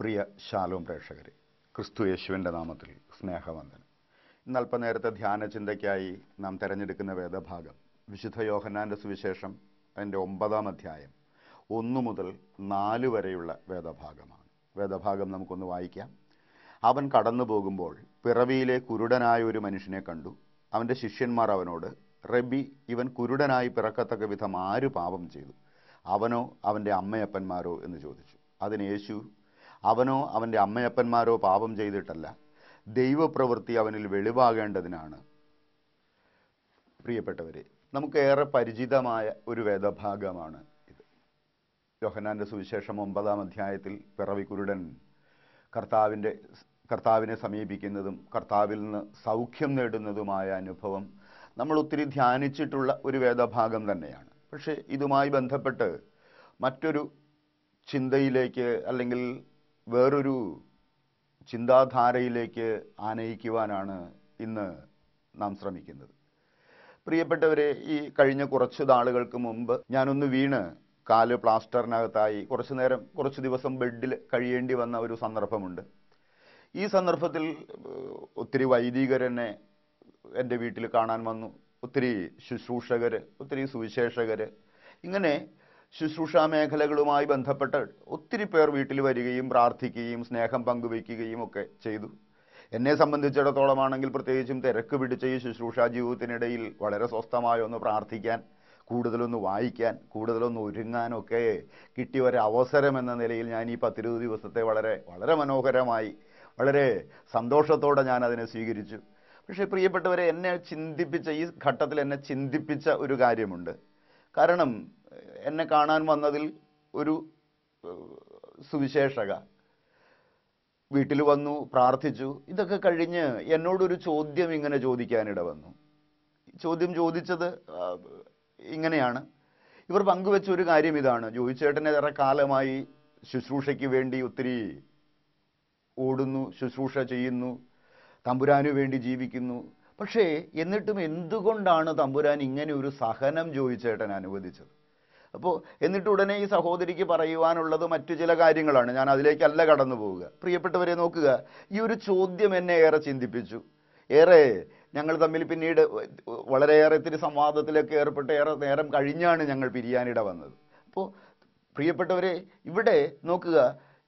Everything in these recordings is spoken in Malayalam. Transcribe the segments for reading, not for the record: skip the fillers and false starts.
പ്രിയ ശാലോം പ്രേക്ഷകരെ, ക്രിസ്തു യേശുവിൻ്റെ നാമത്തിൽ സ്നേഹവന്ദനം. ഇന്ന് അല്പനേരത്തെ ധ്യാന ചിന്തയ്ക്കായി നാം തിരഞ്ഞെടുക്കുന്ന വേദഭാഗം വിശുദ്ധ യോഹന്നാൻ്റെ സുവിശേഷം അതിൻ്റെ 9-ാം അധ്യായം 1 മുതൽ 4 വരെയുള്ള വേദഭാഗമാണ്. വേദഭാഗം നമുക്കൊന്ന് വായിക്കാം. അവൻ കടന്നു പോകുമ്പോൾ പിറവിയിലെ കുരുടനായ ഒരു മനുഷ്യനെ കണ്ടു. അവൻ്റെ ശിഷ്യന്മാർ അവനോട്, റബ്ബി, ഇവൻ കുരുടനായി പിറക്കത്തക്ക വിധം ആര് പാപം ചെയ്തു, അവനോ അവൻ്റെ അമ്മയപ്പന്മാരോ എന്ന് ചോദിച്ചു. അതിന് യേശു, അവനോ അവൻ്റെ അമ്മയപ്പന്മാരോ പാപം ചെയ്തിട്ടല്ല, ദൈവപ്രവൃത്തി അവനിൽ വെളിവാകേണ്ടതിനാണ്. പ്രിയപ്പെട്ടവരെ, നമുക്കേറെ പരിചിതമായ ഒരു വേദഭാഗമാണ് ഇത്. യോഹന്നാൻ്റെ സുവിശേഷം 9-ാം അധ്യായത്തിൽ പിറവി കുരുടൻ കർത്താവിനെ സമീപിക്കുന്നതും കർത്താവിൽ നിന്ന് സൗഖ്യം നേടുന്നതുമായ അനുഭവം നമ്മൾ ഒത്തിരി ധ്യാനിച്ചിട്ടുള്ള ഒരു വേദഭാഗം തന്നെയാണ്. പക്ഷേ ഇതുമായി ബന്ധപ്പെട്ട് മറ്റൊരു ചിന്തയിലേക്ക് അല്ലെങ്കിൽ വേറൊരു ചിന്താധാരയിലേക്ക് ആനയിക്കുവാനാണ് ഇന്ന് നാം ശ്രമിക്കുന്നത്. പ്രിയപ്പെട്ടവരെ, ഈ കഴിഞ്ഞ കുറച്ച് നാളുകൾക്ക് മുമ്പ് ഞാനൊന്ന് വീണ് കാല് പ്ലാസ്റ്ററിനകത്തായി കുറച്ച് ദിവസം ബെഡിൽ കഴിയേണ്ടി വന്ന ഒരു സന്ദർഭമുണ്ട്. ഈ സന്ദർഭത്തിൽ ഒത്തിരി വൈദികരെന്നെ എൻ്റെ വീട്ടിൽ കാണാൻ വന്നു. ഒത്തിരി ശുശ്രൂഷകർ, ഒത്തിരി സുവിശേഷകർ, ഇങ്ങനെ ശുശ്രൂഷാ മേഖലകളുമായി ബന്ധപ്പെട്ട് ഒത്തിരി പേർ വീട്ടിൽ വരികയും പ്രാർത്ഥിക്കുകയും സ്നേഹം പങ്കുവയ്ക്കുകയും ഒക്കെ ചെയ്തു. എന്നെ സംബന്ധിച്ചിടത്തോളമാണെങ്കിൽ പ്രത്യേകിച്ചും തിരക്ക് പിടിച്ച ഈ ശുശ്രൂഷാ ജീവിതത്തിനിടയിൽ വളരെ സ്വസ്ഥമായി ഒന്ന് പ്രാർത്ഥിക്കാൻ, കൂടുതലൊന്ന് വായിക്കാൻ, കൂടുതലൊന്ന് ഒരുങ്ങാനൊക്കെ കിട്ടിയ ഒരവസരം എന്ന നിലയിൽ ഞാൻ ഈ 10-20 ദിവസത്തെ വളരെ വളരെ മനോഹരമായി, വളരെ സന്തോഷത്തോടെ ഞാൻ അതിനെ സ്വീകരിച്ചു. പക്ഷേ പ്രിയപ്പെട്ടവരെ, ഈ ഘട്ടത്തിൽ എന്നെ ചിന്തിപ്പിച്ച ഒരു കാര്യമുണ്ട്. കാരണം എന്നെ കാണാൻ വന്നതിൽ ഒരു സുവിശേഷക വീട്ടിൽ വന്നു, പ്രാർത്ഥിച്ചു. ഇതൊക്കെ കഴിഞ്ഞ് എന്നോടൊരു ചോദ്യം ഇങ്ങനെ ചോദിക്കാനിട വന്നു. ചോദ്യം ചോദിച്ചത് ഇങ്ങനെയാണ്. ഇവർ പങ്കുവെച്ച ഒരു കാര്യം ഇതാണ്: ജോയിച്ചേട്ടന് ഏറെ കാലമായി ശുശ്രൂഷയ്ക്ക് വേണ്ടി ഒത്തിരി ഓടുന്നു, ശുശ്രൂഷ ചെയ്യുന്നു, തമ്പുരാനു വേണ്ടി ജീവിക്കുന്നു. പക്ഷേ എന്നിട്ടും എന്തുകൊണ്ടാണ് തമ്പുരാൻ ഇങ്ങനെ ഒരു സഹനം ജോയിച്ചേട്ടൻ അനുവദിച്ചത്? അപ്പോൾ എന്നിട്ട് ഉടനെ ഈ സഹോദരിക്ക് പറയുവാനുള്ളത് മറ്റു ചില കാര്യങ്ങളാണ്. ഞാൻ അതിലേക്കല്ല കടന്നു പോവുക. പ്രിയപ്പെട്ടവരെ, നോക്കുക, ഈ ഒരു ചോദ്യം എന്നെ ഏറെ ചിന്തിപ്പിച്ചു. ഞങ്ങൾ തമ്മിൽ പിന്നീട് വളരെയേറെ ഇത്തിരി സംവാദത്തിലൊക്കെ ഏർപ്പെട്ട് ഏറെ നേരം കഴിഞ്ഞാണ് ഞങ്ങൾ പിരിയാനിട വന്നത്. അപ്പോൾ പ്രിയപ്പെട്ടവരെ, ഇവിടെ നോക്കുക,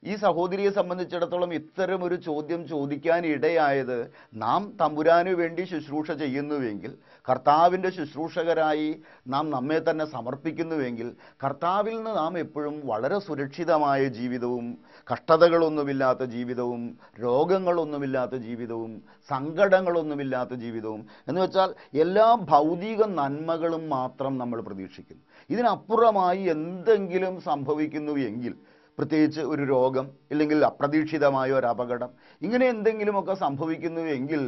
ഈ സഹോദരിയെ സംബന്ധിച്ചിടത്തോളം ഇത്തരം ഒരു ചോദ്യം ചോദിക്കാനിടയായത്, നാം തമ്പുരാനു വേണ്ടി ശുശ്രൂഷ ചെയ്യുന്നുവെങ്കിൽ, കർത്താവിൻ്റെ ശുശ്രൂഷകരായി നാം നമ്മെ തന്നെ സമർപ്പിക്കുന്നുവെങ്കിൽ, കർത്താവിൽ നിന്ന് നാം എപ്പോഴും വളരെ സുരക്ഷിതമായ ജീവിതവും, കഷ്ടതകളൊന്നുമില്ലാത്ത ജീവിതവും, രോഗങ്ങളൊന്നുമില്ലാത്ത ജീവിതവും, സങ്കടങ്ങളൊന്നുമില്ലാത്ത ജീവിതവും, എന്ന് വെച്ചാൽ എല്ലാ ഭൗതിക നന്മകളും മാത്രം നമ്മൾ പ്രതീക്ഷിക്കുന്നു. ഇതിനപ്പുറമായി എന്തെങ്കിലും സംഭവിക്കുന്നു എങ്കിൽ, പ്രത്യേകിച്ച് ഒരു രോഗം ഇല്ലെങ്കിൽ അപ്രതീക്ഷിതമായ ഒരു അപകടം, ഇങ്ങനെ എന്തെങ്കിലുമൊക്കെ സംഭവിക്കുന്നുവെങ്കിൽ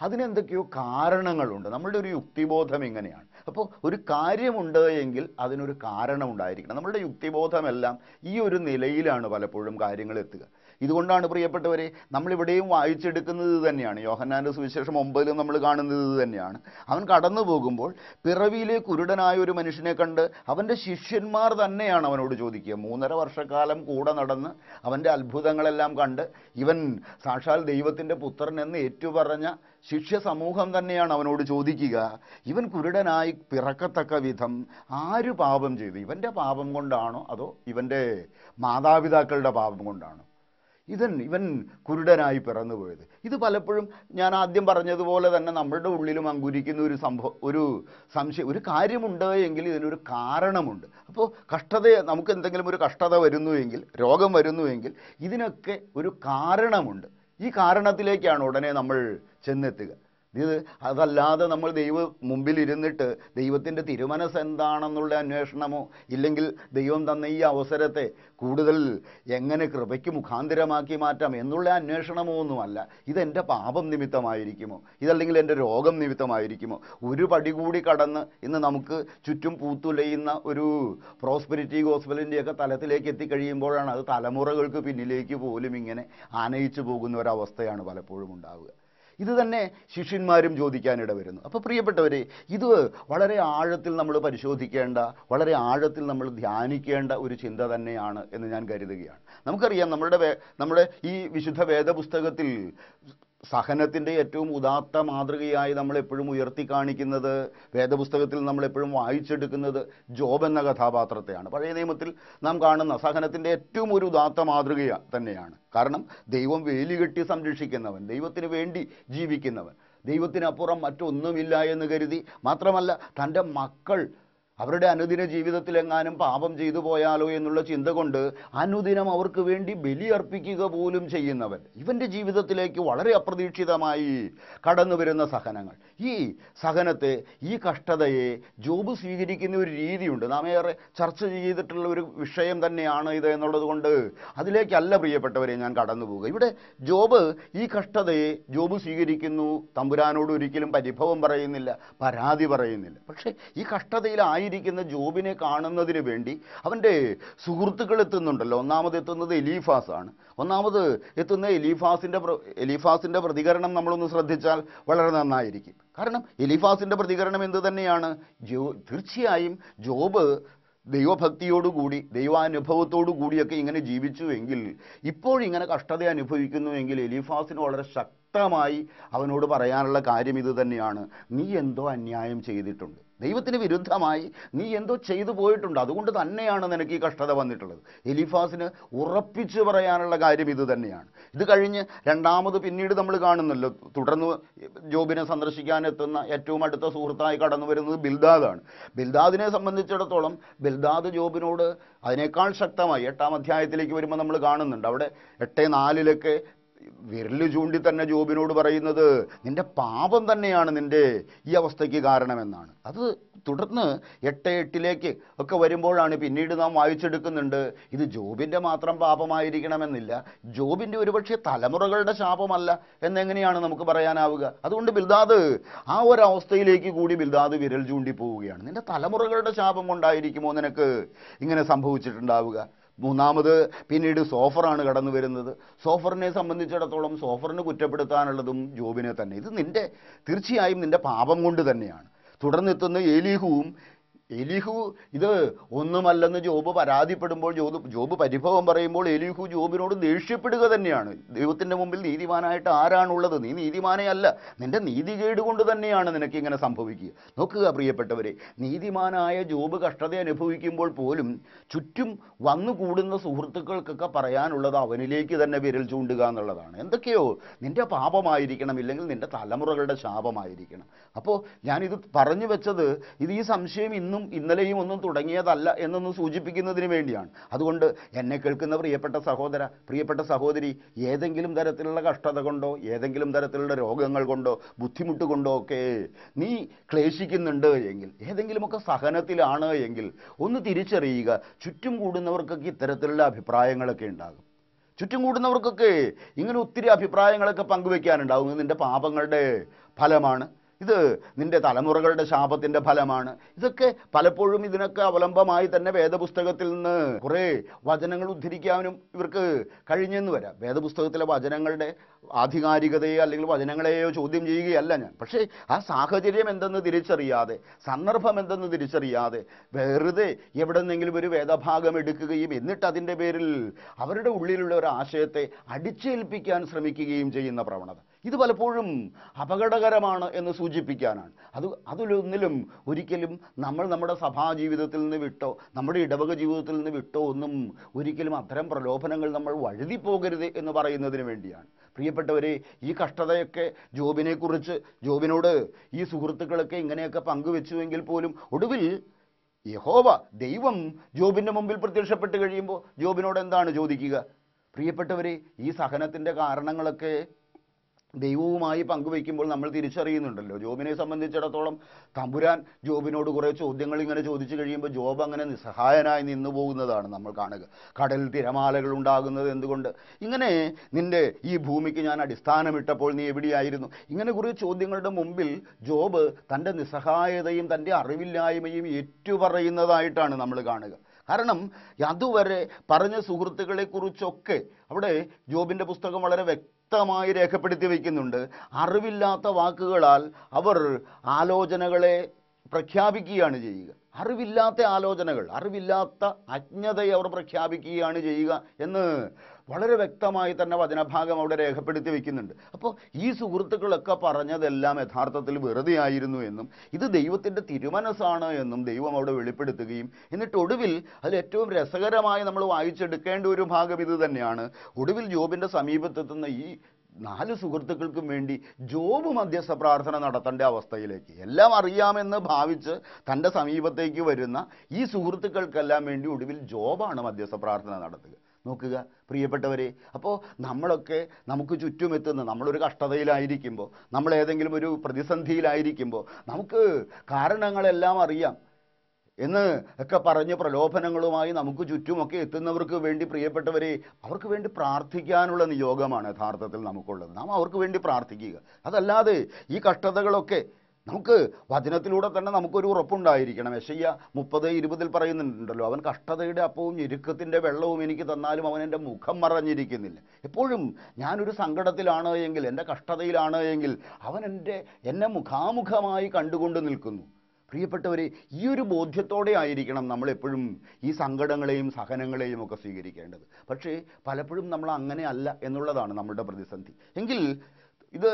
അതിനെന്തൊക്കെയോ കാരണങ്ങളുണ്ട്. നമ്മളുടെ ഒരു യുക്തിബോധം ഇങ്ങനെയാണ്. അപ്പോൾ ഒരു കാര്യമുണ്ട് എങ്കിൽ അതിനൊരു കാരണം ഉണ്ടായിരിക്കണം. നമ്മളുടെ യുക്തിബോധമെല്ലാം ഈ ഒരു നിലയിലാണ് പലപ്പോഴും കാര്യങ്ങൾ എത്തുക. ഇതുകൊണ്ടാണ് പ്രിയപ്പെട്ടവരെ, നമ്മളിവിടെയും വായിച്ചെടുക്കുന്നത് തന്നെയാണ്. യോഹന്നാൻ്റെ സുവിശേഷം 9-ലും നമ്മൾ കാണുന്നത് ഇത് തന്നെയാണ്. അവൻ കടന്നു പോകുമ്പോൾ പിറവിയിലെ കുരുടനായ ഒരു മനുഷ്യനെ കണ്ട് അവൻ്റെ ശിഷ്യന്മാർ തന്നെയാണ് അവനോട് ചോദിക്കുക. 3.5 വർഷക്കാലം കൂടെ നടന്ന് അവൻ്റെ അത്ഭുതങ്ങളെല്ലാം കണ്ട് ഇവൻ സാക്ഷാൽ ദൈവത്തിൻ്റെ പുത്രൻ എന്ന് ഏറ്റുപറഞ്ഞ ശിഷ്യ സമൂഹം തന്നെയാണ് അവനോട് ചോദിക്കുക, ഇവൻ കുരുടനായി പിറക്കത്തക്ക വിധം ആര് പാപം ചെയ്തു? ഇവൻ്റെ പാപം കൊണ്ടാണോ അതോ ഇവൻ്റെ മാതാപിതാക്കളുടെ പാപം കൊണ്ടാണോ ഇവൻ കുരുടനായി പിറന്നു പോയത്? ഇത് പലപ്പോഴും ഞാൻ ആദ്യം പറഞ്ഞതുപോലെ തന്നെ നമ്മളുടെ ഉള്ളിലും അങ്കുരിക്കുന്ന ഒരു സംശയം. ഒരു കാര്യമുണ്ട് എങ്കിൽ ഇതിനൊരു കാരണമുണ്ട്. അപ്പോൾ നമുക്ക് എന്തെങ്കിലും ഒരു കഷ്ടത വരുന്നുവെങ്കിൽ, രോഗം വരുന്നുവെങ്കിൽ, ഇതിനൊക്കെ ഒരു കാരണമുണ്ട്. ഈ കാരണത്തിലേക്കാണ് ഉടനെ നമ്മൾ ചെന്നെത്തുക. അതല്ലാതെ നമ്മൾ മുമ്പിൽ ഇരുന്നിട്ട് ദൈവത്തിൻ്റെ തിരുമനസ് എന്താണെന്നുള്ള അന്വേഷണമോ, ഇല്ലെങ്കിൽ ദൈവം തന്ന ഈ അവസരത്തെ കൂടുതൽ എങ്ങനെ കൃപയ്ക്ക് മുഖാന്തരമാക്കി മാറ്റാം എന്നുള്ള അന്വേഷണമോ ഒന്നുമല്ല. ഇതെൻ്റെ പാപം നിമിത്തമായിരിക്കുമോ, ഇതല്ലെങ്കിൽ എൻ്റെ രോഗം നിമിത്തമായിരിക്കുമോ? ഒരു പടി കൂടി കടന്ന് ഇന്ന് നമുക്ക് ചുറ്റും പൂത്തുലയുന്ന ഒരു പ്രോസ്പെരിറ്റി ഗോസ്പലിൻ്റെയൊക്കെ തലത്തിലേക്ക് എത്തിക്കഴിയുമ്പോഴാണ് അത് തലമുറകൾക്ക് പിന്നിലേക്ക് പോലും ഇങ്ങനെ ആനയിച്ചു പോകുന്ന ഒരവസ്ഥയാണ് പലപ്പോഴും ഉണ്ടാവുക. ഇത് തന്നെ ശിഷ്യന്മാരും ചോദിക്കാനിട വരുന്നു. അപ്പോൾ പ്രിയപ്പെട്ടവരെ, ഇത് വളരെ ആഴത്തിൽ നമ്മൾ പരിശോധിക്കേണ്ട, വളരെ ആഴത്തിൽ നമ്മൾ ധ്യാനിക്കേണ്ട ഒരു ചിന്ത തന്നെയാണ് എന്ന് ഞാൻ കരുതുകയാണ്. നമുക്കറിയാം, നമ്മുടെ ഈ വിശുദ്ധ വേദപുസ്തകത്തിൽ സഹനത്തിൻ്റെ ഏറ്റവും ഉദാത്ത മാതൃകയായി നമ്മളെപ്പോഴും ഉയർത്തി കാണിക്കുന്നത്, വേദപുസ്തകത്തിൽ നമ്മളെപ്പോഴും വായിച്ചെടുക്കുന്നത് ജോബ് എന്ന കഥാപാത്രത്തെയാണ്. പഴയ നിയമത്തിൽ നാം കാണുന്ന സഹനത്തിൻ്റെ ഏറ്റവും ഒരു ഉദാത്ത മാതൃക തന്നെയാണ്. കാരണം ദൈവം വേലികെട്ടി സംരക്ഷിക്കുന്നവൻ, ദൈവത്തിന് വേണ്ടി ജീവിക്കുന്നവൻ, ദൈവത്തിനപ്പുറം മറ്റൊന്നുമില്ല എന്ന് കരുതി, മാത്രമല്ല തൻ്റെ മക്കൾ അവരുടെ അനുദിന ജീവിതത്തിലെങ്ങാനും പാപം ചെയ്തു പോയാലോ എന്നുള്ള ചിന്ത കൊണ്ട് അനുദിനം അവർക്ക് വേണ്ടി ബലിയർപ്പിക്കുക പോലും ചെയ്യുന്നവൻ, ഇവൻ്റെ ജീവിതത്തിലേക്ക് വളരെ അപ്രതീക്ഷിതമായി കടന്നു വരുന്ന സഹനങ്ങൾ, ഈ സഹനത്തെ, ഈ കഷ്ടതയെ ജോബ് സ്വീകരിക്കുന്ന ഒരു രീതിയുണ്ട്. നാം ഏറെ ചർച്ച ചെയ്തിട്ടുള്ള ഒരു വിഷയം തന്നെയാണ് ഇത് എന്നുള്ളത് കൊണ്ട് അതിലേക്കല്ല പ്രിയപ്പെട്ടവരെ ഞാൻ കടന്നു പോവുക. ഇവിടെ ജോബ് ഈ കഷ്ടതയെ ജോബ് സ്വീകരിക്കുന്നു. തമ്പുരാനോട് ഒരിക്കലും പരിഭവം പറയുന്നില്ല, പരാതി പറയുന്നില്ല. പക്ഷേ ഈ കഷ്ടതയിലായിരിക്കുന്ന ജോബിനെ കാണുന്നതിന് വേണ്ടി അവൻ്റെ സുഹൃത്തുക്കൾ എത്തുന്നുണ്ടല്ലോ. ഒന്നാമത് എത്തുന്നത് എലീഫാസാണ്. ഒന്നാമത് എത്തുന്ന എലീഫാസിൻ്റെ പ്രതികരണം നമ്മളൊന്ന് ശ്രദ്ധിച്ചാൽ വളരെ നന്നായിരിക്കും. കാരണം എലീഫാസിൻ്റെ പ്രതികരണം എന്ത് തന്നെയാണ്? തീർച്ചയായും ജോബ് ദൈവഭക്തിയോടുകൂടി, ദൈവാനുഭവത്തോടു കൂടിയൊക്കെ ഇങ്ങനെ ജീവിച്ചുവെങ്കിൽ, ഇപ്പോഴിങ്ങനെ കഷ്ടത അനുഭവിക്കുന്നുവെങ്കിൽ എലീഫാസിന് വളരെ ശക്തമായി അവനോട് പറയാനുള്ള കാര്യം ഇത് തന്നെയാണ്: നീ എന്തോ അന്യായം ചെയ്തിട്ടുണ്ട്, ദൈവത്തിന് വിരുദ്ധമായി നീ എന്തോ ചെയ്തു പോയിട്ടുണ്ട്, അതുകൊണ്ട് തന്നെയാണ് നിനക്ക് ഈ കഷ്ടത വന്നിട്ടുള്ളത്. എലീഫാസിന് ഉറപ്പിച്ചു പറയാനുള്ള കാര്യം ഇത് തന്നെയാണ്. ഇത് കഴിഞ്ഞ് രണ്ടാമത് പിന്നീട് നമ്മൾ കാണുന്നല്ലോ, തുടർന്ന് ജോബിനെ സന്ദർശിക്കാനെത്തുന്ന ഏറ്റവും അടുത്ത സുഹൃത്തായി കടന്നു വരുന്നത് ബിൽദാദാണ്. ബിൽദാദിനെ സംബന്ധിച്ചിടത്തോളം ബിൽദാദ് ജോബിനോട് അതിനേക്കാൾ ശക്തമായി 8-ാം അധ്യായത്തിലേക്ക് വരുമ്പോൾ നമ്മൾ കാണുന്നുണ്ട്. അവിടെ 8:4 വിരല് ചൂണ്ടി തന്നെ ജോബിനോട് പറയുന്നത് നിന്റെ പാപം തന്നെയാണ് നിന്റെ ഈ അവസ്ഥയ്ക്ക് കാരണമെന്നാണ്. അത് തുടർന്ന് 8:8 ഒക്കെ വരുമ്പോഴാണ് പിന്നീട് നാം വായിച്ചെടുക്കുന്നുണ്ട്, ഇത് ജോബിൻ്റെ മാത്രം പാപമായിരിക്കണമെന്നില്ല, ജോബിൻ്റെ ഒരുപക്ഷെ തലമുറകളുടെ ശാപമല്ല എന്നെങ്ങനെയാണ് നമുക്ക് പറയാനാവുക. അതുകൊണ്ട് ബിൽദാദ് ആ ഒരവസ്ഥയിലേക്ക് കൂടി ബിൽദാദ് വിരൽ ചൂണ്ടി പോവുകയാണ്. നിന്റെ തലമുറകളുടെ ശാപം കൊണ്ടായിരിക്കുമോ നിനക്ക് ഇങ്ങനെ സംഭവിച്ചിട്ടുണ്ടാവുക. മൂന്നാമത് പിന്നീട് സോഫറാണ് കടന്നു വരുന്നത്. സോഫറിനെ സംബന്ധിച്ചിടത്തോളം സോഫറിന് കുറ്റപ്പെടുത്താനുള്ളതും ജോബിനെ തന്നെ. ഇത് തീർച്ചയായും നിന്റെ പാപം കൊണ്ട് തന്നെയാണ്. തുടർന്നെത്തുന്ന എലീഹു ഇത് ഒന്നുമല്ലെന്ന് ജോബ് പരാതിപ്പെടുമ്പോൾ, ജോബ് പരിഭവം പറയുമ്പോൾ എലീഹു ജോബിനോട് ദേഷ്യപ്പെടുക തന്നെയാണ്. ദൈവത്തിൻ്റെ മുമ്പിൽ നീതിമാനായിട്ട് ആരാണുള്ളത്? നീ നീതിമാനേ അല്ല, നിന്റെ നീതികേട് കൊണ്ട് തന്നെയാണ് നിനക്കിങ്ങനെ സംഭവിക്കുക. നോക്കുക പ്രിയപ്പെട്ടവരെ, നീതിമാനായ ജോബ് കഷ്ടത അനുഭവിക്കുമ്പോൾ പോലും ചുറ്റും വന്നുകൂടുന്ന സുഹൃത്തുക്കൾക്കൊക്കെ പറയാനുള്ളത് അവനിലേക്ക് തന്നെ വിരൽ ചൂണ്ടുക എന്നുള്ളതാണ്. എന്തൊക്കെയോ നിന്റെ പാപമായിരിക്കണം, ഇല്ലെങ്കിൽ നിന്റെ തലമുറകളുടെ ശാപമായിരിക്കണം. അപ്പോൾ ഞാനിത് പറഞ്ഞു വെച്ചത്, ഈ സംശയം ഇന്നലെയും ഒന്നും തുടങ്ങിയതല്ല എന്നൊന്ന് സൂചിപ്പിക്കുന്നതിന് വേണ്ടിയാണ്. അതുകൊണ്ട് എന്നെ കേൾക്കുന്ന പ്രിയപ്പെട്ട സഹോദര, പ്രിയപ്പെട്ട സഹോദരി, ഏതെങ്കിലും തരത്തിലുള്ള കഷ്ടത കൊണ്ടോ, ഏതെങ്കിലും തരത്തിലുള്ള രോഗങ്ങൾ കൊണ്ടോ, ബുദ്ധിമുട്ട് കൊണ്ടോ ഒക്കെ നീ ക്ലേശിക്കുന്നുണ്ട് എങ്കിൽ, ഏതെങ്കിലുമൊക്കെ സഹനത്തിലാണ് എങ്കിൽ ഒന്ന് തിരിച്ചറിയുക. ചുറ്റും കൂടുന്നവർക്കൊക്കെ ഇത്തരത്തിലുള്ള അഭിപ്രായങ്ങളൊക്കെ ഉണ്ടാകും. ചുറ്റും കൂടുന്നവർക്കൊക്കെ ഇങ്ങനെ ഒത്തിരി അഭിപ്രായങ്ങളൊക്കെ പങ്കുവെക്കാനുണ്ടാകും. ഇത് നിൻ്റെ പാപങ്ങളുടെ ഫലമാണ്, ഇത് നിന്റെ തലമുറകളുടെ ശാപത്തിൻ്റെ ഫലമാണ്. ഇതൊക്കെ പലപ്പോഴും ഇതിനൊക്കെ അവലംബമായി തന്നെ വേദപുസ്തകത്തിൽ നിന്ന് കുറേ വചനങ്ങൾ ഉദ്ധരിക്കാനും ഇവർക്ക് കഴിഞ്ഞെന്ന് വരാം. വേദപുസ്തകത്തിലെ വചനങ്ങളുടെ ആധികാരികതയോ അല്ലെങ്കിൽ വചനങ്ങളെയോ ചോദ്യം ചെയ്യുകയല്ല ഞാൻ. പക്ഷേ ആ സാഹചര്യം എന്തെന്ന് തിരിച്ചറിയാതെ, സന്ദർഭം എന്തെന്ന് തിരിച്ചറിയാതെ വെറുതെ എവിടെ നിന്നെങ്കിലും ഒരു വേദഭാഗം എടുക്കുകയും എന്നിട്ട് അതിൻ്റെ പേരിൽ അവരുടെ ഉള്ളിലുള്ള ഒരു ആശയത്തെ അടിച്ചേൽപ്പിക്കാൻ ശ്രമിക്കുകയും ചെയ്യുന്ന പ്രവണത, ഇത് പലപ്പോഴും അപകടകരമാണ് എന്ന് സൂചിപ്പിക്കാനാണ്. അതിലൊന്നിലും ഒരിക്കലും നമ്മൾ നമ്മുടെ സഭാജീവിതത്തിൽ നിന്ന് വിട്ടോ, നമ്മുടെ ഇടവക ജീവിതത്തിൽ നിന്ന് വിട്ടോ ഒന്നും ഒരിക്കലും അത്തരം പ്രലോഭനങ്ങൾ നമ്മൾ വഴുതി പോകരുത് എന്ന് പറയുന്നതിന് വേണ്ടിയാണ്. പ്രിയപ്പെട്ടവരെ, ഈ കഷ്ടതയൊക്കെ ജോബിനോട് ഈ സുഹൃത്തുക്കളൊക്കെ ഇങ്ങനെയൊക്കെ പങ്കുവെച്ചുവെങ്കിൽ പോലും ഒടുവിൽ യഹോവ, ദൈവം ജോബിൻ്റെ മുമ്പിൽ പ്രത്യക്ഷപ്പെട്ട് കഴിയുമ്പോൾ ജോബിനോട് എന്താണ് ചോദിക്കുക? പ്രിയപ്പെട്ടവരെ, ഈ സഹനത്തിൻ്റെ കാരണങ്ങളൊക്കെ ദൈവവുമായി പങ്കുവയ്ക്കുമ്പോൾ നമ്മൾ തിരിച്ചറിയുന്നുണ്ടല്ലോ. ജോബിനെ സംബന്ധിച്ചിടത്തോളം തമ്പുരാൻ ജോബിനോട് കുറേ ചോദ്യങ്ങൾ ഇങ്ങനെ ചോദിച്ചു കഴിയുമ്പോൾ ജോബ് അങ്ങനെ നിസ്സഹായനായി നിന്നു പോകുന്നതാണ് നമ്മൾ കാണുക. കടൽ തിരമാലകൾ ഉണ്ടാകുന്നത് എന്തുകൊണ്ട്? ഇങ്ങനെ നിന്റെ ഈ ഭൂമിക്ക് ഞാൻ അടിസ്ഥാനമിട്ടപ്പോൾ നീ എവിടെയായിരുന്നു? ഇങ്ങനെ കുറേ ചോദ്യങ്ങളുടെ മുമ്പിൽ ജോബ് തൻ്റെ നിസ്സഹായതയും തൻ്റെ അറിവില്ലായ്മയും ഏറ്റുപറയുന്നതായിട്ടാണ് നമ്മൾ കാണുക. കാരണം അതുവരെ പറഞ്ഞ സുഹൃത്തുക്കളെക്കുറിച്ചൊക്കെ അവിടെ ജോബിൻ്റെ പുസ്തകം വളരെ വ്യക്തമായി രേഖപ്പെടുത്തി വയ്ക്കുന്നുണ്ട്. അറിവില്ലാത്ത വാക്കുകളാൽ അവർ ആലോചനകളെ പ്രഖ്യാപിക്കുകയാണ് ചെയ്യുക. അറിവില്ലാത്ത ആലോചനകൾ, അറിവില്ലാത്ത അജ്ഞതയെ അവർ പ്രഖ്യാപിക്കുകയാണ് ചെയ്യുക എന്ന് വളരെ വ്യക്തമായി തന്നെ വചനഭാഗം അവിടെ രേഖപ്പെടുത്തി വയ്ക്കുന്നുണ്ട്. അപ്പോൾ ഈ സുഹൃത്തുക്കളൊക്കെ പറഞ്ഞതെല്ലാം യഥാർത്ഥത്തിൽ വെറുതെ ആയിരുന്നു എന്നും ഇത് ദൈവത്തിൻ്റെ തിരുമനസ്സാണ് എന്നും ദൈവം അവിടെ വെളിപ്പെടുത്തുകയും എന്നിട്ട് ഒടുവിൽ അതിൽ ഏറ്റവും രസകരമായി നമ്മൾ വായിച്ചെടുക്കേണ്ട ഒരു ഭാഗം ഇത് തന്നെയാണ്. ഒടുവിൽ ജോബിൻ്റെ സമീപത്തെത്തുന്ന ഈ 4 സുഹൃത്തുക്കൾക്കും വേണ്ടി ജോബ് മധ്യസ്ഥ പ്രാർത്ഥന നടത്തേണ്ട അവസ്ഥയിലേക്ക്, എല്ലാം അറിയാമെന്ന് ഭാവിച്ച് തൻ്റെ സമീപത്തേക്ക് വരുന്ന ഈ സുഹൃത്തുക്കൾക്കെല്ലാം വേണ്ടി ഒടുവിൽ ജോബാണ് മധ്യസ്ഥ പ്രാർത്ഥന നടത്തുക. നോക്കുക പ്രിയപ്പെട്ടവരെ, അപ്പോൾ നമ്മളൊക്കെ നമുക്ക് ചുറ്റുമെത്തുന്ന, നമ്മളൊരു കഷ്ടതയിലായിരിക്കുമ്പോൾ, നമ്മൾ ഏതെങ്കിലും ഒരു പ്രതിസന്ധിയിലായിരിക്കുമ്പോൾ നമുക്ക് കാരണങ്ങളെല്ലാം അറിയാം എന്ന് ഒക്കെ പറഞ്ഞ് പ്രലോഭനങ്ങളുമായി നമുക്ക് ചുറ്റുമൊക്കെ എത്തുന്നവർക്ക് വേണ്ടി പ്രിയപ്പെട്ടവരെ, അവർക്ക് വേണ്ടി പ്രാർത്ഥിക്കാനുള്ള നിയോഗമാണ് യഥാർത്ഥത്തിൽ നമുക്കുള്ളത്. നാം അവർക്ക് വേണ്ടി പ്രാർത്ഥിക്കുക. അതല്ലാതെ ഈ കഷ്ടതകളൊക്കെ നമുക്ക് വചനത്തിലൂടെ തന്നെ നമുക്കൊരു ഉറപ്പുണ്ടായിരിക്കണം. യെശയ്യാ 30:20 പറയുന്നുണ്ടല്ലോ, അവൻ കഷ്ടതയുടെ അപ്പവും ഞെരുക്കത്തിൻ്റെ വെള്ളവും എനിക്ക് തന്നാലും അവൻ എൻ്റെ മുഖം മറഞ്ഞിരിക്കുന്നില്ല. എപ്പോഴും ഞാനൊരു സങ്കടത്തിലാണ് എങ്കിൽ, എൻ്റെ കഷ്ടതയിലാണ് എങ്കിൽ അവൻ എന്നെ മുഖാമുഖമായി കണ്ടുകൊണ്ട് നിൽക്കുന്നു. പ്രിയപ്പെട്ടവരെ, ഈ ഒരു ബോധ്യത്തോടെ ആയിരിക്കണം നമ്മളെപ്പോഴും ഈ സങ്കടങ്ങളെയും സഹനങ്ങളെയും ഒക്കെ സ്വീകരിക്കേണ്ടത്. പക്ഷേ പലപ്പോഴും നമ്മൾ അങ്ങനെ അല്ല എന്നുള്ളതാണ് നമ്മളുടെ പ്രതിസന്ധി. എങ്കിൽ ഇത്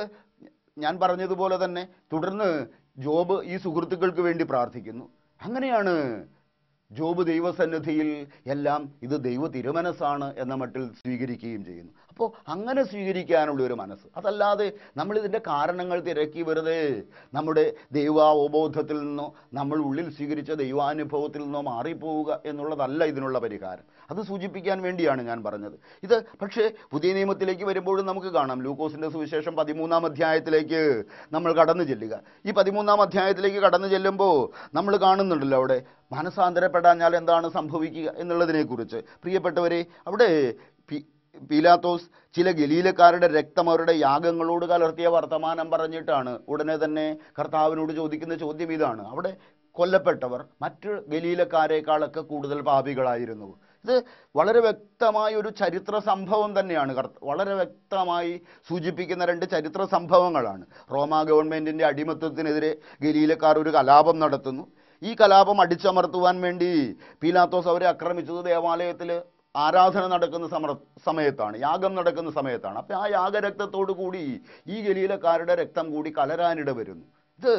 ഞാൻ പറഞ്ഞതുപോലെ തന്നെ തുടർന്ന് ജോബ് ഈ സുഹൃത്തുക്കൾക്ക് വേണ്ടി പ്രാർത്ഥിക്കുന്നു. അങ്ങനെയാണ് ജോബ് ദൈവസന്നിധിയിൽ എല്ലാം ഇത് ദൈവ തിരുമനസ്സാണ് എന്ന മട്ടിൽ സ്വീകരിക്കുകയും ചെയ്യുന്നു. അപ്പോൾ അങ്ങനെ സ്വീകരിക്കാനുള്ള ഒരു മനസ്സ്, അതല്ലാതെ നമ്മളിതിൻ്റെ കാരണങ്ങൾ തിരക്കി വെറുതെ നമ്മുടെ ദൈവാവബോധത്തിൽ നിന്നോ നമ്മൾ ഉള്ളിൽ സ്വീകരിച്ച ദൈവാനുഭവത്തിൽ നിന്നോ മാറിപ്പോവുക എന്നുള്ളതല്ല ഇതിനുള്ള പരിഹാരം. അത് സൂചിപ്പിക്കാൻ വേണ്ടിയാണ് ഞാൻ പറഞ്ഞത്. ഇത് പക്ഷേ പുതിയ നിയമത്തിലേക്ക് വരുമ്പോഴും നമുക്ക് കാണാം. ലൂക്കോസിൻ്റെ സുവിശേഷം 13-ാം അധ്യായത്തിലേക്ക് നമ്മൾ കടന്നു ചെല്ലുക. ഈ 13-ാം അധ്യായത്തിലേക്ക് കടന്നു ചെല്ലുമ്പോൾ നമ്മൾ കാണുന്നുണ്ടല്ലോ അവിടെ മനസാന്തരപ്പെടാഞ്ഞാൽ എന്താണ് സംഭവിക്കുക എന്നുള്ളതിനെക്കുറിച്ച്. പ്രിയപ്പെട്ടവരെ, അവിടെ പീലാത്തോസ് ചില ഗലീലക്കാരുടെ രക്തം അവരുടെ യാഗങ്ങളോട് കലർത്തിയ വർത്തമാനം പറഞ്ഞിട്ടാണ് ഉടനെ തന്നെ കർത്താവിനോട് ചോദിക്കുന്ന ചോദ്യം ഇതാണ്. അവിടെ കൊല്ലപ്പെട്ടവർ മറ്റ് ഗലീലക്കാരേക്കാളൊക്കെ കൂടുതൽ പാപികളായിരുന്നു. ഇത് വളരെ വ്യക്തമായ ഒരു ചരിത്ര സംഭവം തന്നെയാണ്. വളരെ വ്യക്തമായി സൂചിപ്പിക്കുന്ന 2 ചരിത്ര സംഭവങ്ങളാണ്. റോമാ ഗവൺമെൻറ്റിൻ്റെ അടിമത്വത്തിനെതിരെ ഗലീലക്കാർ ഒരു കലാപം നടത്തുന്നു. ഈ കലാപം അടിച്ചമർത്തുവാൻ വേണ്ടി പീലാത്തോസ് അവരെ ആക്രമിച്ചത് ദേവാലയത്തിൽ ആരാധന നടക്കുന്ന സമയത്താണ്, യാഗം നടക്കുന്ന സമയത്താണ്. അപ്പോൾ ആ യാഗരക്തത്തോടു കൂടി ഈ ഗലീലക്കാരുടെ രക്തം കൂടി കലരാനിട വരുന്നു. ഇത്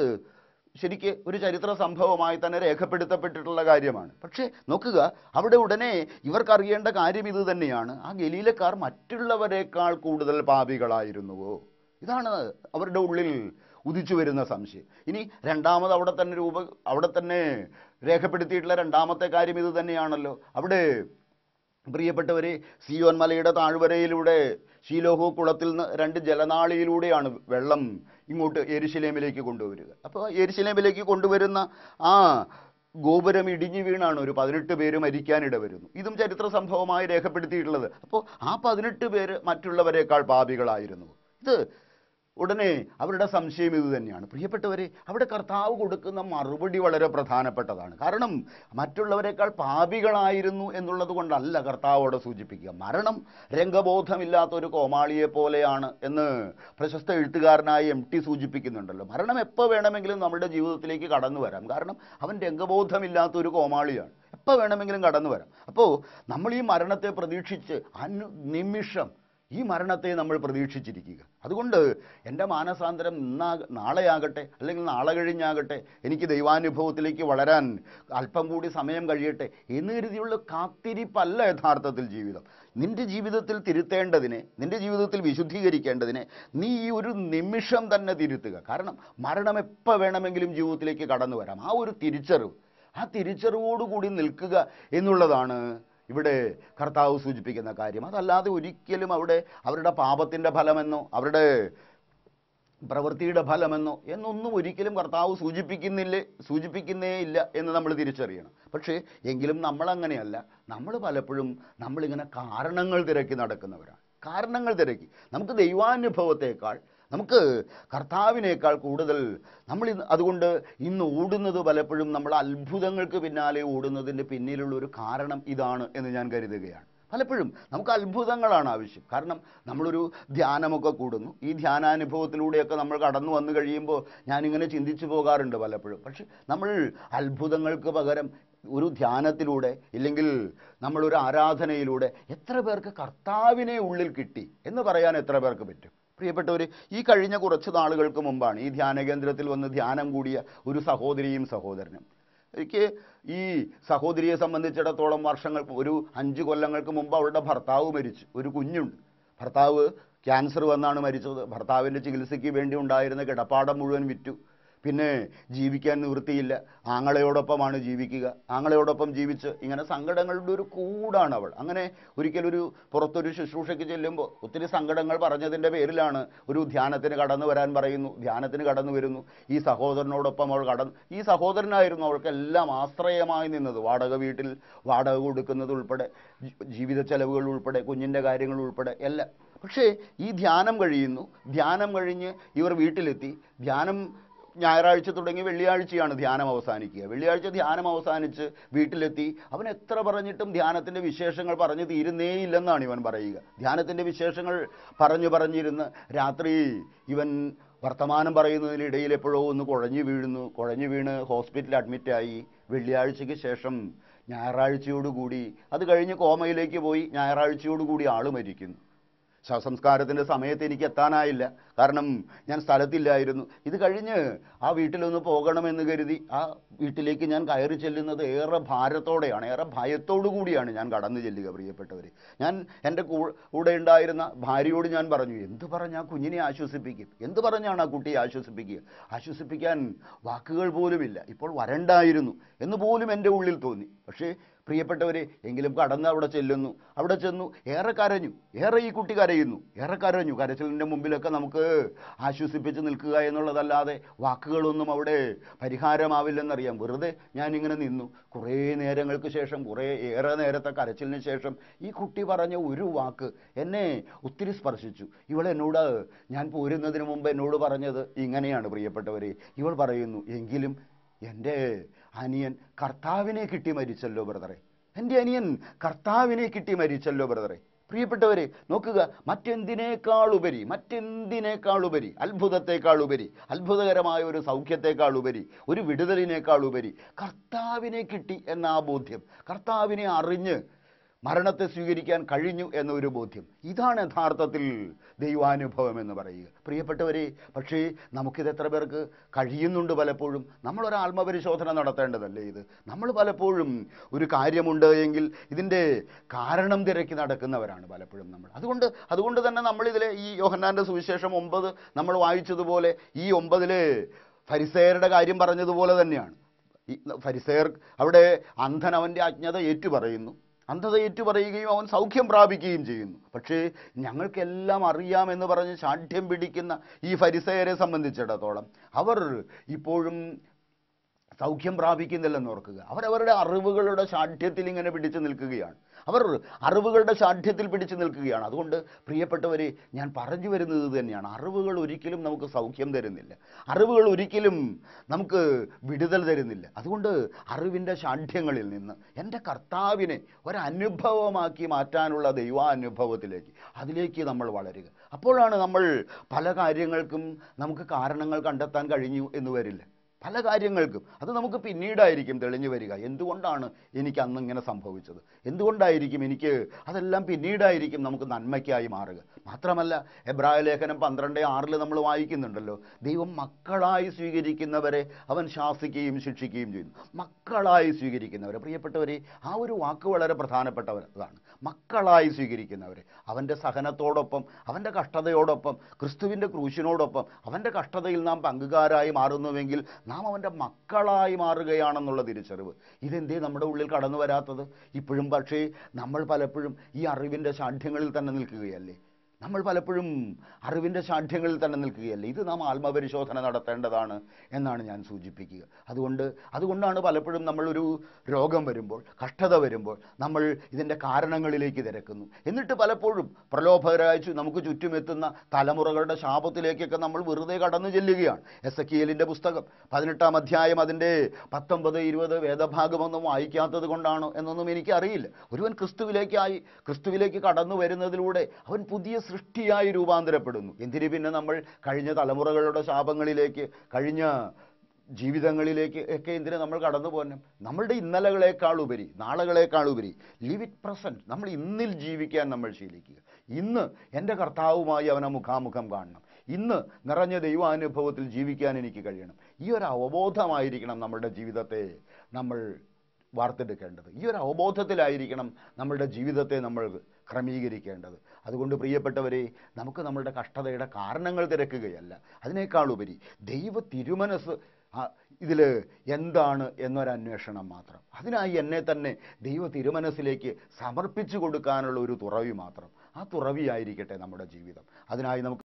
ശരിക്ക് ഒരു ചരിത്ര സംഭവമായി തന്നെ രേഖപ്പെടുത്തപ്പെട്ടിട്ടുള്ള കാര്യമാണ്. പക്ഷേ നോക്കുക, അവിടെ ഉടനെ ഇവർക്കറിയേണ്ട കാര്യം ഇത് തന്നെയാണ്. ആ ഗലീലക്കാർ മറ്റുള്ളവരെക്കാൾ കൂടുതൽ പാപികളായിരുന്നുവോ? ഇതാണ് അവരുടെ ഉള്ളിൽ ഉദിച്ചു വരുന്ന സംശയം. ഇനി രണ്ടാമത് അവിടെ തന്നെ രേഖപ്പെടുത്തിയിട്ടുള്ള രണ്ടാമത്തെ കാര്യം ഇത് തന്നെയാണല്ലോ. അവിടെ പ്രിയപ്പെട്ടവരെ, സിയോൻ മലയുടെ താഴ്വരയിലൂടെ ശീലോഹു കുളത്തിൽ നിന്ന് 2 ജലനാളിയിലൂടെയാണ് വെള്ളം ഇങ്ങോട്ട് യെരുശലേമിലേക്ക് കൊണ്ടുവരിക. അപ്പോൾ യെരുശലേമിലേക്ക് കൊണ്ടുവരുന്ന ആ ഗോപുരം ഇടിഞ്ഞു വീണാണ് ഒരു 18 പേര് മരിക്കാനിട വരുന്നു. ഇതും ചരിത്ര സംഭവമായി രേഖപ്പെടുത്തിയിട്ടുള്ളത്. അപ്പോൾ ആ 18 പേര് മറ്റുള്ളവരെക്കാൾ പാപികളായിരുന്നു. ഇത് ഉടനെ അവരുടെ സംശയം ഇത് തന്നെയാണ്. പ്രിയപ്പെട്ടവരെ, അവിടെ കർത്താവ് കൊടുക്കുന്ന മറുപടി വളരെ പ്രധാനപ്പെട്ടതാണ്. കാരണം മറ്റുള്ളവരെക്കാൾ പാപികളായിരുന്നു എന്നുള്ളത് കൊണ്ടല്ല കർത്താവ് അവിടെ സൂചിപ്പിക്കുക. മരണം രംഗബോധമില്ലാത്ത ഒരു കോമാളിയെ പോലെയാണ് എന്ന് പ്രശസ്ത എഴുത്തുകാരനായ MT സൂചിപ്പിക്കുന്നുണ്ടല്ലോ. മരണം എപ്പോൾ വേണമെങ്കിലും നമ്മുടെ ജീവിതത്തിലേക്ക് കടന്നു വരാം. കാരണം അവൻ രംഗബോധമില്ലാത്ത ഒരു കോമാളിയാണ്. എപ്പോൾ വേണമെങ്കിലും കടന്നു വരാം. അപ്പോൾ നമ്മൾ ഈ മരണത്തെ പ്രതീക്ഷിച്ച് നിമിഷം ഈ മരണത്തെ നമ്മൾ പ്രതീക്ഷിച്ചിരിക്കുക. അതുകൊണ്ട് എൻ്റെ മാനസാന്തരം നാളെയാകട്ടെ, അല്ലെങ്കിൽ നാളെ കഴിഞ്ഞാകട്ടെ, എനിക്ക് ദൈവാനുഭവത്തിലേക്ക് വളരാൻ അല്പം കൂടി സമയം കഴിയട്ടെ എന്ന് കരുതിയുള്ള കാത്തിരിപ്പല്ല യഥാർത്ഥത്തിൽ ജീവിതം. നിൻ്റെ ജീവിതത്തിൽ തിരുത്തേണ്ടതിനെ, നിൻ്റെ ജീവിതത്തിൽ വിശുദ്ധീകരിക്കേണ്ടതിനെ നീ ഈ ഒരു നിമിഷം തന്നെ തിരുത്തുക. കാരണം മരണം എപ്പോൾ വേണമെങ്കിലും ജീവിതത്തിലേക്ക് കടന്നു വരാം. ആ ഒരു തിരിച്ചറിവ്, ആ തിരിച്ചറിവോടുകൂടി നിൽക്കുക എന്നുള്ളതാണ് ഇവിടെ കർത്താവ് സൂചിപ്പിക്കുന്ന കാര്യം. അതല്ലാതെ ഒരിക്കലും അവരുടെ പാപത്തിൻ്റെ ഫലമെന്നോ അവരുടെ പ്രവൃത്തിയുടെ ഫലമെന്നോ എന്നൊന്നും ഒരിക്കലും കർത്താവ് സൂചിപ്പിക്കുന്നേ ഇല്ല എന്ന് നമ്മൾ തിരിച്ചറിയണം. പക്ഷേ എങ്കിലും നമ്മളങ്ങനെയല്ല. നമ്മൾ പലപ്പോഴും നമ്മളിങ്ങനെ കാരണങ്ങൾ തിരക്കി നടക്കുന്നവരാണ്. കാരണങ്ങൾ തിരക്കി നമുക്ക് ദൈവാനുഭവത്തേക്കാൾ നമുക്ക് കർത്താവിനേക്കാൾ കൂടുതൽ നമ്മൾ അതുകൊണ്ട് ഇന്ന് ഓടുന്നത് പലപ്പോഴും നമ്മൾ അത്ഭുതങ്ങൾക്ക് പിന്നാലെ ഓടുന്നതിൻ്റെ പിന്നിലുള്ള ഒരു കാരണം ഇതാണ് എന്ന് ഞാൻ കരുതുകയാണ്. പലപ്പോഴും നമുക്ക് അത്ഭുതങ്ങളാണ് ആവശ്യം. കാരണം നമ്മളൊരു ധ്യാനമൊക്കെ കൂടുന്നു, ഈ ധ്യാനാനുഭവത്തിലൂടെയൊക്കെ നമ്മൾ കടന്നു വന്നു കഴിയുമ്പോൾ ഞാനിങ്ങനെ ചിന്തിച്ചു പോകാറുണ്ട് പലപ്പോഴും. പക്ഷെ നമ്മൾ അത്ഭുതങ്ങൾക്ക് പകരം ഒരു ധ്യാനത്തിലൂടെ ഇല്ലെങ്കിൽ നമ്മളൊരു ആരാധനയിലൂടെ എത്ര പേർക്ക് കർത്താവിനെ ഉള്ളിൽ കിട്ടി എന്ന് പറയാൻ എത്ര പേർക്ക് പറ്റും? പ്രിയപ്പെട്ടവർ, ഈ കഴിഞ്ഞ കുറച്ച് നാളുകൾക്ക് മുമ്പാണ് ഈ ധ്യാനകേന്ദ്രത്തിൽ വന്ന് ധ്യാനം കൂടിയ ഒരു സഹോദരിയും സഹോദരനും. എനിക്ക് ഈ സഹോദരിയെ സംബന്ധിച്ചിടത്തോളം ഒരു 5 കൊല്ലങ്ങൾക്ക് മുമ്പ് അവളുടെ ഭർത്താവ് മരിച്ചു. ഒരു കുഞ്ഞുണ്ട്. ഭർത്താവ് ക്യാൻസർ വന്നാണ് മരിച്ചത്. ഭർത്താവിൻ്റെ ചികിത്സയ്ക്ക് വേണ്ടി ഉണ്ടായിരുന്ന കിടപ്പാടം മുഴുവൻ വിറ്റു. പിന്നെ ജീവിക്കാൻ നിവൃത്തിയില്ല. ആങ്ങളയോടൊപ്പമാണ് ജീവിക്കുക. ആങ്ങളയോടൊപ്പം ജീവിച്ച് ഇങ്ങനെ സങ്കടങ്ങളുടെ ഒരു കൂടാണ് അവൾ. അങ്ങനെ ഒരിക്കലൊരു പുറത്തൊരു ശുശ്രൂഷയ്ക്ക് ചെല്ലുമ്പോൾ ഒത്തിരി സങ്കടങ്ങൾ പറഞ്ഞതിൻ്റെ പേരിലാണ് ഒരു ധ്യാനത്തിന് കടന്നു വരാൻ പറയുന്നു. ധ്യാനത്തിന് കടന്നു വരുന്നു. ഈ സഹോദരനോടൊപ്പം അവൾ ഈ സഹോദരനായിരുന്നു അവൾക്കെല്ലാം ആശ്രയമായി നിന്നത്. വാടക വീട്ടിൽ വാടക കൊടുക്കുന്നത് ഉൾപ്പെടെ, ജീവിത ചെലവുകൾ ഉൾപ്പെടെ, കുഞ്ഞിൻ്റെ കാര്യങ്ങൾ ഉൾപ്പെടെ എല്ലാം. പക്ഷേ ഈ ധ്യാനം കഴിയുന്നു. ധ്യാനം കഴിഞ്ഞ് ഇവർ വീട്ടിലെത്തി. ധ്യാനം ഞായറാഴ്ച തുടങ്ങി വെള്ളിയാഴ്ചയാണ് ധ്യാനം അവസാനിക്കുക. വെള്ളിയാഴ്ച ധ്യാനം അവസാനിച്ച് വീട്ടിലെത്തി. അവൻ എത്ര പറഞ്ഞിട്ടും ധ്യാനത്തിൻ്റെ വിശേഷങ്ങൾ പറഞ്ഞു തീരുന്നേയില്ലെന്നാണ് ഇവൻ പറയുക. ധ്യാനത്തിൻ്റെ വിശേഷങ്ങൾ പറഞ്ഞിരുന്ന് രാത്രി ഇവൻ വർത്തമാനം പറയുന്നതിനിടയിൽ എപ്പോഴോ ഒന്ന് കുഴഞ്ഞു വീണ് ഹോസ്പിറ്റലിൽ അഡ്മിറ്റായി. വെള്ളിയാഴ്ചയ്ക്ക് ശേഷം ഞായറാഴ്ചയോടുകൂടി, അത് കഴിഞ്ഞ് കോമയിലേക്ക് പോയി, ഞായറാഴ്ചയോടുകൂടി ആൾ മരിക്കുന്നു. ശവസംസ്കാരത്തിൻ്റെ സമയത്ത് എനിക്ക് എത്താനായില്ല, കാരണം ഞാൻ സ്ഥലത്തില്ലായിരുന്നു. ഇത് കഴിഞ്ഞ് ആ വീട്ടിലൊന്ന് പോകണമെന്ന് കരുതി ആ വീട്ടിലേക്ക് ഞാൻ കയറി ചെല്ലുന്നത് ഏറെ ഭാരത്തോടെയാണ്, ഏറെ ഭയത്തോടു കൂടിയാണ് ഞാൻ കടന്നു ചെല്ലുക. പ്രിയപ്പെട്ടവർ, ഞാൻ എൻ്റെ കൂടെ ഉണ്ടായിരുന്ന ഭാര്യയോട് ഞാൻ പറഞ്ഞു, എന്ത് പറഞ്ഞ് ആ കുഞ്ഞിനെ ആശ്വസിപ്പിക്കും? എന്ത് പറഞ്ഞാണ് ആ കുട്ടിയെ ആശ്വസിപ്പിക്കാൻ വാക്കുകൾ പോലുമില്ല. ഇപ്പോൾ വരണ്ടായിരുന്നു എന്ന് പോലും എൻ്റെ ഉള്ളിൽ തോന്നി. പക്ഷേ പ്രിയപ്പെട്ടവരെ, എങ്കിലും കടന്ന് അവിടെ ചെന്നു ഏറെ കരഞ്ഞു. ഈ കുട്ടി ഏറെ കരഞ്ഞു. കരച്ചിലിൻ്റെ മുമ്പിലൊക്കെ നമുക്ക് ആശ്വസിപ്പിച്ച് നിൽക്കുക എന്നുള്ളതല്ലാതെ വാക്കുകളൊന്നും അവിടെ പരിഹാരമാവില്ലെന്നറിയാം. വെറുതെ ഞാനിങ്ങനെ നിന്നു. കുറേ നേരങ്ങൾക്ക് ശേഷം, ഏറെ നേരത്തെ കരച്ചിലിന് ശേഷം ഈ കുട്ടി പറഞ്ഞ ഒരു വാക്ക് എന്നെ ഒത്തിരി സ്പർശിച്ചു. ഇവളെന്നോട്, ഞാൻ പോരുന്നതിന് മുമ്പ് എന്നോട് പറഞ്ഞത് ഇങ്ങനെയാണ് പ്രിയപ്പെട്ടവരെ. ഇവൾ പറയുന്നു, എങ്കിലും എൻ്റെ അനിയൻ കർത്താവിനെ കിട്ടി മരിച്ചല്ലോ ബ്രദറെ. എൻ്റെ അനിയൻ കർത്താവിനെ കിട്ടി മരിച്ചല്ലോ ബ്രദറെ. പ്രിയപ്പെട്ടവരെ, നോക്കുക, മറ്റെന്തിനേക്കാളുപരി, അത്ഭുതത്തെക്കാളുപരി, അത്ഭുതകരമായ ഒരു സൗഖ്യത്തെക്കാളുപരി, ഒരു വിടുതലിനേക്കാളുപരി കർത്താവിനെ കിട്ടി എന്ന ആ ബോധ്യം, കർത്താവിനെ അറിഞ്ഞ് മരണത്തെ സ്വീകരിക്കാൻ കഴിഞ്ഞു എന്നൊരു ബോധ്യം, ഇതാണ് യഥാർത്ഥത്തിൽ ദൈവാനുഭവം എന്ന് പറയുക. പ്രിയപ്പെട്ടവരെ, പക്ഷേ നമുക്കിത് എത്ര പേർക്ക് കഴിയുന്നുണ്ട്? പലപ്പോഴും നമ്മളൊരു ആത്മപരിശോധന നടത്തേണ്ടതല്ലേ ഇത്? നമ്മൾ പലപ്പോഴും ഒരു കാര്യമുണ്ട് എങ്കിൽ ഇതിൻ്റെ കാരണം തിരക്കി നടക്കുന്നവരാണ് പലപ്പോഴും നമ്മൾ. അതുകൊണ്ട് തന്നെ നമ്മളിതിലെ ഈ യോഹന്നാൻ്റെ സുവിശേഷം 9 നമ്മൾ വായിച്ചതുപോലെ, ഈ 9 ഫരിസേയരുടെ കാര്യം പറഞ്ഞതുപോലെ തന്നെയാണ്. ഈ ഫരിസേയർ അവിടെ അന്ധൻ അവൻ്റെ അജ്ഞത ഏറ്റുപറയുന്നു. അന്ധത ഏറ്റുപറയുകയും അവൻ സൗഖ്യം പ്രാപിക്കുകയും ചെയ്യുന്നു. പക്ഷേ ഞങ്ങൾക്കെല്ലാം അറിയാമെന്ന് പറഞ്ഞ് ശാഠ്യം പിടിക്കുന്ന ഈ ഫരിസേയരെ സംബന്ധിച്ചിടത്തോളം അവർ ഇപ്പോഴും സൗഖ്യം പ്രാപിക്കുന്നില്ലെന്ന് ഓർക്കുക. അവരവരുടെ അറിവുകളുടെ ശാഠ്യത്തിൽ ഇങ്ങനെ പിടിച്ചു നിൽക്കുകയാണ്. അതുകൊണ്ട് പ്രിയപ്പെട്ടവരെ, ഞാൻ പറഞ്ഞു വരുന്നത് തന്നെയാണ്, അറിവുകൾ ഒരിക്കലും നമുക്ക് സൗഖ്യം തരുന്നില്ല. അറിവുകൾ ഒരിക്കലും നമുക്ക് വിടുതൽ തരുന്നില്ല. അതുകൊണ്ട് അറിവിൻ്റെ ശാഠ്യങ്ങളിൽ നിന്ന് എൻ്റെ കർത്താവിനെ ഒരനുഭവമാക്കി മാറ്റാനുള്ള അതിലേക്ക് നമ്മൾ വളരുക. അപ്പോഴാണ് നമ്മൾ പല കാര്യങ്ങൾക്കും നമുക്ക് കാരണങ്ങൾ കണ്ടെത്താൻ കഴിഞ്ഞു എന്ന് വരില്ല. പല കാര്യങ്ങൾക്കും അത് നമുക്ക് പിന്നീടായിരിക്കും തെളിഞ്ഞു വരിക. എന്തുകൊണ്ടാണ് എനിക്ക് അന്ന് ഇങ്ങനെ സംഭവിച്ചത്, എന്തുകൊണ്ടായിരിക്കും എനിക്ക്, അതെല്ലാം പിന്നീടായിരിക്കും നമുക്ക് നന്മയ്ക്കായി മാറുക. മാത്രമല്ല, എബ്രായ ലേഖനം 12:6 നമ്മൾ വായിക്കുന്നുണ്ടല്ലോ, ദൈവം മക്കളായി സ്വീകരിക്കുന്നവരെ അവൻ ശാസിക്കുകയും ശിക്ഷിക്കുകയും ചെയ്യുന്നു. മക്കളായി സ്വീകരിക്കുന്നവരെ, പ്രിയപ്പെട്ടവരെ, ആ ഒരു വാക്ക് വളരെ പ്രധാനപ്പെട്ടതാണ്. മക്കളായി സ്വീകരിക്കുന്നവരെ, അവൻ്റെ സഹനത്തോടൊപ്പം, അവൻ്റെ കഷ്ടതയോടൊപ്പം, ക്രിസ്തുവിൻ്റെ ക്രൂശിനോടൊപ്പം അവൻ്റെ കഷ്ടതയിൽ നാം പങ്കുകാരായി മാറുന്നുവെങ്കിൽ നാം അവൻ്റെ മക്കളായി മാറുകയാണെന്നുള്ള തിരിച്ചറിവ്, ഇതെന്തേ നമ്മുടെ ഉള്ളിൽ കടന്നു വരാത്തത്? ഇപ്പോഴും പക്ഷേ നമ്മൾ പലപ്പോഴും ഈ അറിവിൻ്റെ ശാഠ്യങ്ങളിൽ തന്നെ നിൽക്കുകയല്ലേ. നമ്മൾ പലപ്പോഴും അറിവിൻ്റെ ശാഠ്യങ്ങളിൽ തന്നെ നിൽക്കുകയല്ല. ഇത് നാം ആത്മപരിശോധന നടത്തേണ്ടതാണ് എന്നാണ് ഞാൻ സൂചിപ്പിക്കുക. അതുകൊണ്ടാണ് പലപ്പോഴും നമ്മളൊരു രോഗം വരുമ്പോൾ, കഷ്ടത വരുമ്പോൾ നമ്മൾ ഇതിൻ്റെ കാരണങ്ങളിലേക്ക് തിരക്കുന്നു. എന്നിട്ട് പലപ്പോഴും പ്രലോഭകരായി നമുക്ക് ചുറ്റുമെത്തുന്ന തലമുറകളുടെ ശാപത്തിലേക്കൊക്കെ നമ്മൾ വെറുതെ കടന്നു ചെല്ലുകയാണ്. എസെക്കിയേലിൻ്റെ പുസ്തകം 18-ാം അധ്യായം അതിൻ്റെ 19-20 വേദഭാഗമൊന്നും വായിക്കാത്തത് കൊണ്ടാണോ എന്നൊന്നും എനിക്കറിയില്ല. ഒരുവൻ ക്രിസ്തുവിലേക്ക് കടന്നു വരുന്നതിലൂടെ അവൻ പുതിയ സൃഷ്ടിയായി രൂപാന്തരപ്പെടുന്നു. എന്തിന് പിന്നെ നമ്മൾ കഴിഞ്ഞ തലമുറകളുടെ ശാപങ്ങളിലേക്ക്, കഴിഞ്ഞ ജീവിതങ്ങളിലേക്ക് ഒക്കെ എന്തിന് നമ്മൾ കടന്നു പോകണം? നമ്മളുടെ ഇന്നലകളേക്കാളുപരി, നാളുകളേക്കാളുപരി ലിവ് ഇറ്റ് പ്രസൻറ്റ്. നമ്മൾ ഇന്നിൽ ജീവിക്കാൻ നമ്മൾ ശീലിക്കുക. ഇന്ന് എൻ്റെ കർത്താവുമായി അവനെ മുഖാമുഖം കാണണം. ഇന്ന് നിറഞ്ഞ ദൈവാനുഭവത്തിൽ ജീവിക്കാൻ എനിക്ക് കഴിയണം. ഈ ഒരു അവബോധമായിരിക്കണം നമ്മുടെ ജീവിതത്തെ നമ്മൾ വാർത്തെടുക്കേണ്ടത്. ഈ ഒരു അവബോധത്തിലായിരിക്കണം നമ്മളുടെ ജീവിതത്തെ നമ്മൾ ക്രമീകരിക്കേണ്ടത്. അതുകൊണ്ട് പ്രിയപ്പെട്ടവരെ, നമുക്ക് നമ്മളുടെ കഷ്ടതയുടെ കാരണങ്ങൾ തിരക്കുകയല്ല, അതിനേക്കാളുപരി ദൈവ തിരുമനസ് ഇതിൽ എന്താണ് എന്നൊരന്വേഷണം മാത്രം. അതിനായി എന്നെ തന്നെ ദൈവ തിരുമനസ്സിലേക്ക് സമർപ്പിച്ചു കൊടുക്കാനുള്ള ഒരു തുറവി മാത്രം. ആ തുറവിയായിരിക്കട്ടെ നമ്മുടെ ജീവിതം. അതിനായി നമുക്ക്